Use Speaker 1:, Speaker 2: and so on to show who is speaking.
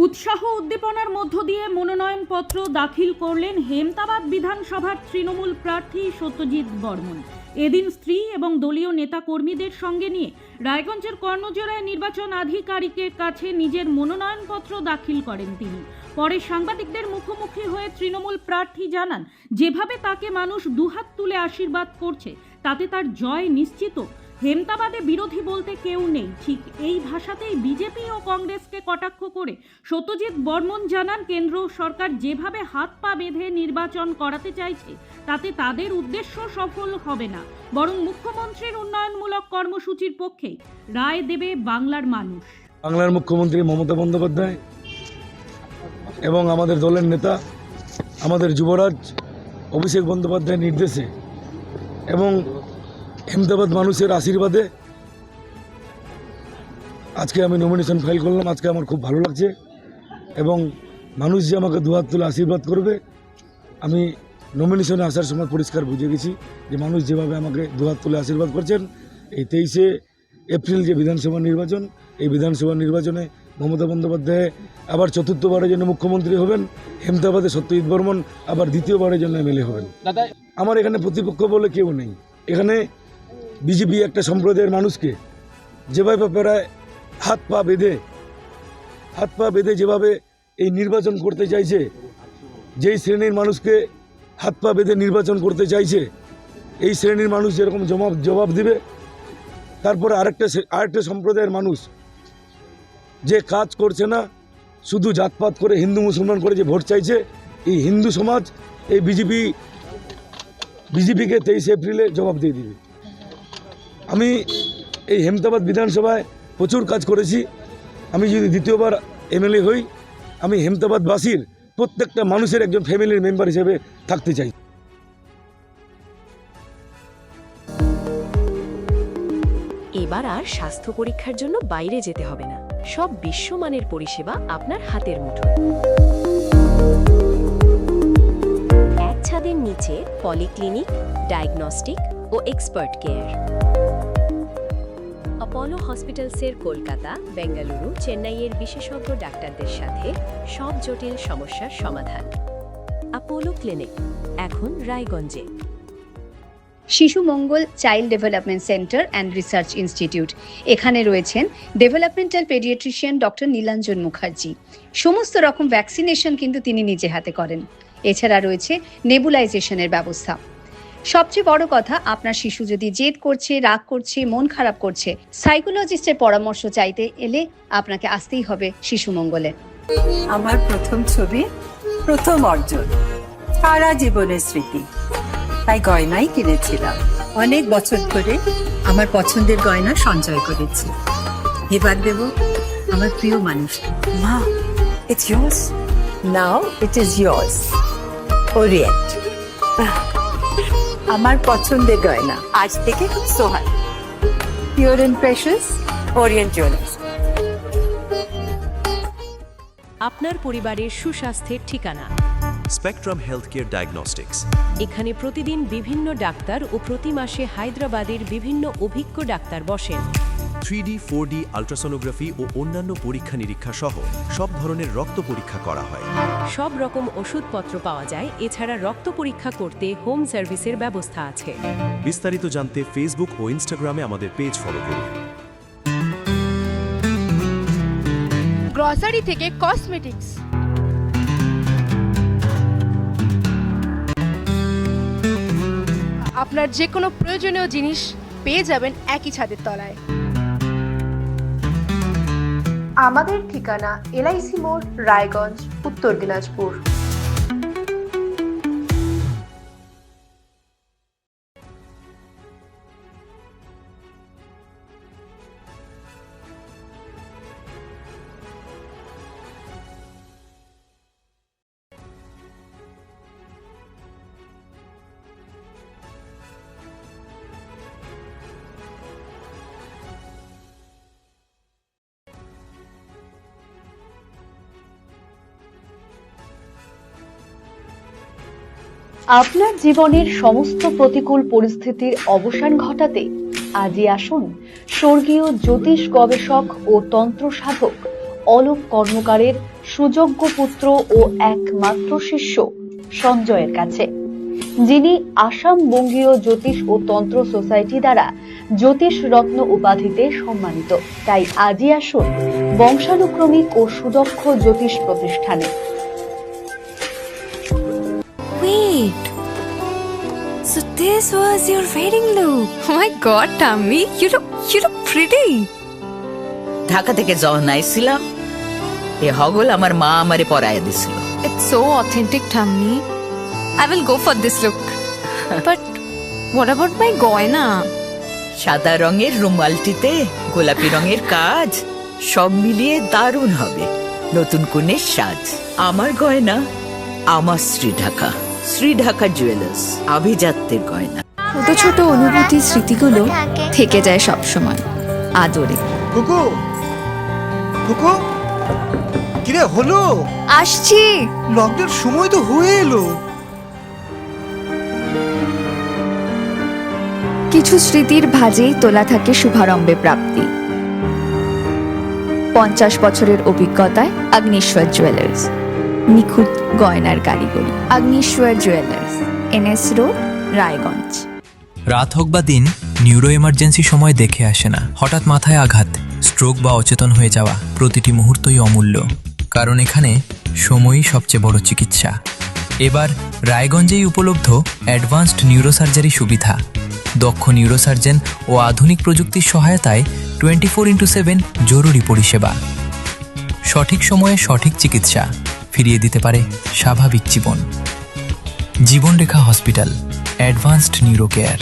Speaker 1: উৎসাহ উদ্দীপনার মধ্য দিয়ে মনোনয়নপত্র দাখিল করলেন হেমতাবাদ বিধানসভার তৃণমূল প্রার্থী সত্যজিৎ বর্মন। এদিন স্ত্রী এবং দলীয় নেতাকর্মীদের সঙ্গে নিয়ে রায়গঞ্জের কর্ণজোড়ায় নির্বাচন আধিকারিকের কাছে নিজের মনোনয়নপত্র দাখিল করেন তিনি। পরে সাংবাদিকদের মুখোমুখি হয়ে তৃণমূল প্রার্থী জানান, যেভাবে তাকে মানুষ দুহাত তুলে আশীর্বাদ করছে তাতে তার জয় নিশ্চিত। হেমতাবাদে বিরোধী বলতে কেউ নেই, ঠিক এই ভাষাতেই বিজেপি ও কংগ্রেসকে কটাক্ষ করে সত্যজিৎ বর্মন জানান, কেন্দ্র সরকার যেভাবে হাত পা বেঁধে নির্বাচন করাতে চাইছে তাতে তাদের উদ্দেশ্য সফল হবে না, বরং মুখ্যমন্ত্রীর উন্নয়নমূলক কর্মসূচির পক্ষেই রায় দেবে বাংলার মানুষ।
Speaker 2: বাংলার মুখ্যমন্ত্রী মমতা বন্দ্যোপাধ্যায় এবং আমাদের দলের নেতা আমাদের যুবরাজ অভিষেক বন্দ্যোপাধ্যায়ের নির্দেশে এবং হেমতাবাদ মানুষের আশীর্বাদে আজকে আমি নমিনেশন ফাইল করলাম। আজকে আমার খুব ভালো লাগছে এবং মানুষ যে আমাকে দুহাত তুলে আশীর্বাদ করবে, আমি নমিনেশনে আসার সময় পরিষ্কার বুঝে গেছি যে মানুষ যেভাবে আমাকে দুহাত তুলে আশীর্বাদ করছেন, এই 23শে এপ্রিল যে বিধানসভা নির্বাচন, এই বিধানসভা নির্বাচনে মমতা বন্দ্যোপাধ্যায় আবার চতুর্থবারের জন্য মুখ্যমন্ত্রী হবেন, হেমতাবাদে সত্যজিৎ বর্মন আবার দ্বিতীয়বারের জন্য এমএলএ হবেন। আমার এখানে প্রতিপক্ষ বলে কেউ নেই। এখানে বিজেপি একটা সম্প্রদায়ের মানুষকে যেভাবে প্রায় হাত পা বেঁধে যেভাবে এই নির্বাচন করতে চাইছে, যেই শ্রেণীর মানুষকে হাত পা বেঁধে নির্বাচন করতে চাইছে, এই শ্রেণীর মানুষ যেরকম জবাব দিবে, তারপরে আরেকটা সম্প্রদায়ের মানুষ যে কাজ করছে না, শুধু জাতপাত করে হিন্দু মুসলমান করে যে ভোট চাইছে, এই হিন্দু সমাজ এই বিজেপিকে 23শে এপ্রিলে জবাব দিয়ে দিবে। আমি এই হেমতাবাদ বিধানসভায় প্রচুর কাজ করেছি। আমি যদি দ্বিতীয়বার এমএলএ হই, আমি হেমতাবাদবাসীর প্রত্যেকটা মানুষের একজন ফ্যামিলির মেম্বার হিসেবে থাকতে চাই।
Speaker 3: এবার আর স্বাস্থ্য পরীক্ষার জন্য বাইরে যেতে হবে না, সব বিশ্বমানের পরিষেবা আপনার হাতের মুঠোয়। এক ছাদের নিচে পলিক্লিনিক, ডায়াগনস্টিক ও এক্সপার্ট কেয়ার। অপোলো হসপিটালসের কলকাতা, বেঙ্গালুরু, চেন্নাইয়ের বিশেষজ্ঞ ডাক্তারদের সাথে সব জটিল সমস্যার সমাধান। অপোলো ক্লিনিক এখন রায়গঞ্জে।
Speaker 4: Shishu Mangal child development centre and research institute, এখানে রয়েছেন developmental paediatrician doctor Nilanjan Mukherjee. সমস্ত রকম ভ্যাকসিনেশন কিন্তু তিনি নিজে হাতে করেন। এছাড়া রয়েছে নেবুলাইজেশনের ব্যবস্থা। সবচেয়ে বড় কথা, আপনার শিশু যদি জেদ করছে, রাগ করছে, মন খারাপ করছে, সাইকোলজিস্টের পরামর্শ চাইতে এলে আপনাকে আসতেই হবে শিশু মঙ্গলে।
Speaker 5: আমার প্রথম ছবি, প্রথম অর্জন, সারা জীবনের স্মৃতি, তাই গয়নাই কিনেছিলাম। অনেক বছর ধরে আমার পছন্দের গয়না সঞ্চয় করেছি। এবার দেব আমার প্রিয় মানুষকে। মা, it's yours. Now it is yours. Orient. আমার পছন্দের গয়না আজ থেকে Sohan, pure and precious, Orient jewellers.
Speaker 3: আপনার পরিবারের সুস্বাস্থ্যের ঠিকানা
Speaker 6: স্পেকট্রাম হেলথকেয়ার ডায়াগনস্টিক্স।
Speaker 3: এখানে প্রতিদিন বিভিন্ন ডাক্তার ও প্রতি মাসে হায়দ্রাবাদের বিভিন্ন অভিজ্ঞ ডাক্তার বসেন।
Speaker 6: 3D, 4D আল্ট্রাসোনোগ্রাফি ও অন্যান্য পরীক্ষা নিরীক্ষা সহ সব ধরনের রক্ত পরীক্ষা করা হয়।
Speaker 3: সব রকম ওষুধপত্র পাওয়া যায়। এছাড়া রক্ত পরীক্ষা করতে হোম সার্ভিসের ব্যবস্থা আছে।
Speaker 6: বিস্তারিত জানতে ফেসবুক ও ইনস্টাগ্রামে আমাদের পেজ ফলো করুন।
Speaker 7: গ্রসারি থেকে কসমেটিক্স, আপনার যে কোনো প্রয়োজনীয় জিনিস পেয়ে যাবেন একই ছাদের তলায়। আমাদের ঠিকানা LIC মোড়, রায়গঞ্জ, উত্তর দিনাজপুর।
Speaker 4: আপনার জীবনের সমস্ত প্রতিকূল পরিস্থিতির অবসান ঘটাতে আজই আসুন স্বর্গীয় জ্যোতিষ গবেষক ও তন্ত্র সাধক
Speaker 8: অলোক কর্মকারের সুযোগ্য পুত্র ও একমাত্র শিষ্য সঞ্জয়ের কাছে, যিনি আসাম বঙ্গীয় জ্যোতিষ ও তন্ত্র সোসাইটি দ্বারা জ্যোতিষ রত্ন উপাধিতে সম্মানিত। তাই আজই আসুন বংশানুক্রমিক ও সুদক্ষ জ্যোতিষ প্রতিষ্ঠানে।
Speaker 9: Wait. So this was your wedding look. Oh my god, Tammy, you look pretty.
Speaker 10: Dhaka থেকে যখন আইছিলাম এ হগল আমার মা আমারে পরায় দিছিল।
Speaker 9: It's so authentic, Tammy. I will go for this look. But what about my goina?
Speaker 10: সাদা রঙের রুমালটিতে গোলাপি রঙের কাজ, সব মিলিয়ে দারুণ হবে নতুন কনের সাজ। আমার গয়না আমার শ্রী ঢাকা জুয়েলার্স, আভিজাত্যের গয়না।
Speaker 9: ছোট ছোট অনুভূতি স্মৃতিগুলো থেকে যায় সব সময় আদরে।
Speaker 11: কুকু কুকু কিরে হলো?
Speaker 9: আসছি।
Speaker 11: লকডাউন সময় তো হয়ে এলো।
Speaker 9: কিছু স্মৃতির ভাজেই তোলা থাকে শুভারম্ভে প্রাপ্তি। 50 বছরের অভিজ্ঞতায় আগ্নেশ্বর জুয়েলার্স, নিখুঁত গয়নার কারিগরি। Agneshwar jewellers, NS road, Raiganj.
Speaker 12: রাত হোক বা দিন, নিউরো এমার্জেন্সি সময় দেখে আসে না। হঠাৎ মাথায় আঘাত, স্ট্রোক বা অচেতন হয়ে যাওয়া, প্রতিটি মুহূর্তই অমূল্য, কারণ এখানে সময়ই সবচেয়ে বড় চিকিৎসা। এবার রায়গঞ্জেই উপলব্ধ অ্যাডভান্সড নিউরোসার্জারি সুবিধা। দক্ষ নিউরোসার্জন ও আধুনিক প্রযুক্তির সহায়তায় 24x7 জরুরি পরিষেবা। সঠিক সময়ে সঠিক চিকিৎসা ফিরিয়ে দিতে পারে স্বাভাবিক জীবন। জীবনরেখা হসপিটাল, অ্যাডভান্সড নিউরো কেয়ার।